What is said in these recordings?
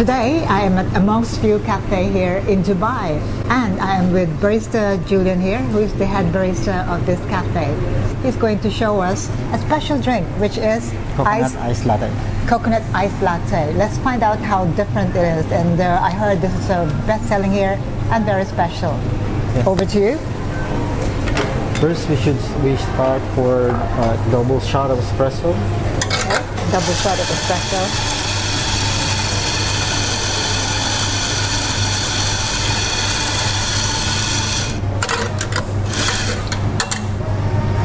Today I am at Amongst Few Café here in Dubai, and I am with barista Julian here, who is the head barista of this cafe. He's going to show us a special drink, which is Coconut Iced Latte. Coconut Iced Latte. Let's find out how different it is. And I heard this is best-selling here and very special. Yes. Over to you. First, we start for double shot of espresso. Okay. Double shot of espresso.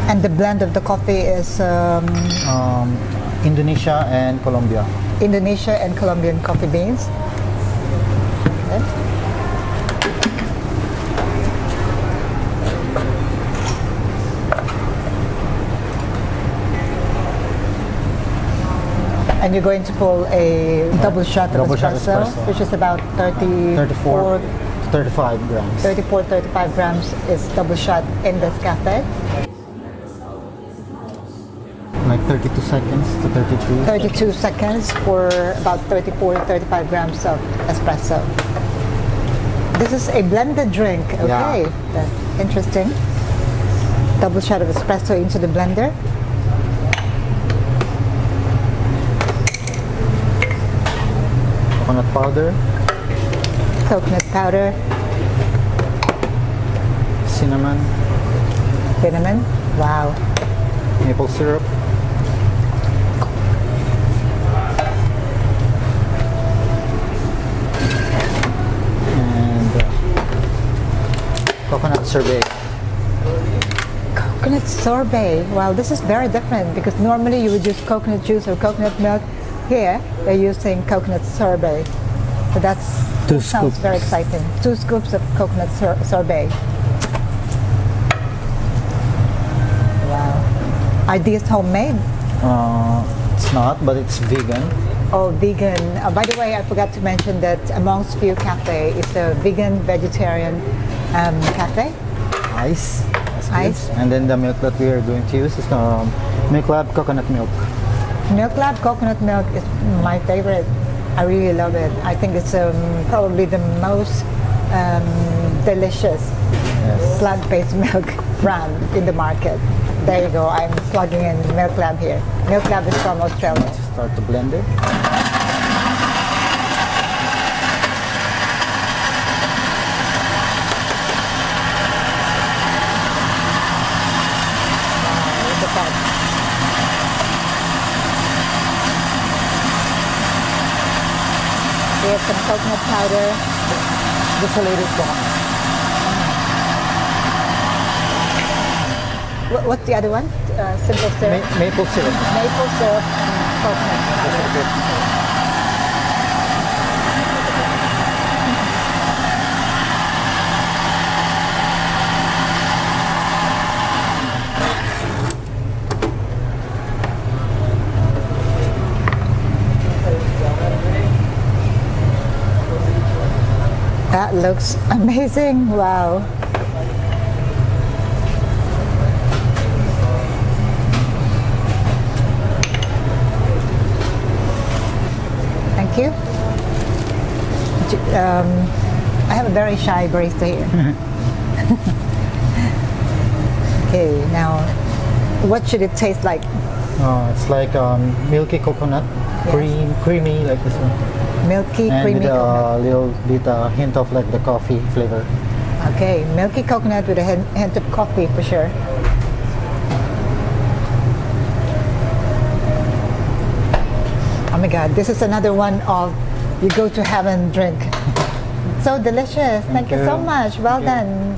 And the blend of the coffee is Indonesia and Colombia. Indonesia and Colombian coffee beans. Okay. And you're going to pull a double shot of espresso, which is about 34 to 35 grams. 35 grams is double shot in this cafe. Like 32 seconds to 33. 32 seconds for about 34 to 35 grams of espresso. This is a blended drink. Okay, Yeah. That's interesting. Double shot of espresso into the blender. Coconut powder. Coconut powder. Cinnamon. Cinnamon. Wow. Maple syrup. Coconut sorbet. Coconut sorbet. Wow, this is very different because normally you would use coconut juice or coconut milk. Here, they're using coconut sorbet. So that sounds very exciting. 2 scoops of coconut sorbet. Wow. Are these homemade? It's not, but it's vegan. Oh, vegan. By the way, I forgot to mention that Amongst Few Café is a vegan, vegetarian cafe. Ice. Ice. And then the milk that we are going to use is Milk Lab coconut milk. Milk Lab coconut milk is my favorite. I really love it. I think it's probably the most delicious plant-based milk brand in the market. There you go. I'm plugging in Milk Lab here. Milk Lab is from Australia. Let's start to blend it. We have some coconut powder. This lady is gone. What's the other one? Simple syrup? Maple syrup. Maple syrup and coconut powder. That looks amazing. Wow. Thank you. I have a very shy barista here. Okay, now what should it taste like? It's like milky coconut, creamy like this one. Milky, and creamy with coconut. a little bit hint of like the coffee flavor. Okay, milky coconut with a hint of coffee for sure. Oh my God, this is another one of you go to heaven drink. So delicious. Thank you so much. Well done.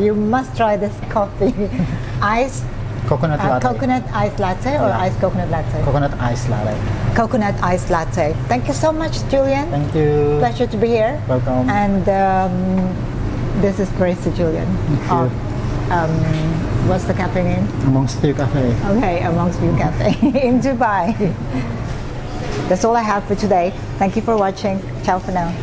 You must try this coffee. Ice. Coconut latte. Coconut iced latte or iced coconut latte? Coconut iced latte. Coconut iced latte. Thank you so much, Julian. Thank you. Pleasure to be here. Welcome. And this is barista Julian. Thank you. What's the cafe name? Amongst Few Café. Okay, Amongst Few Café in Dubai. That's all I have for today. Thank you for watching. Ciao for now.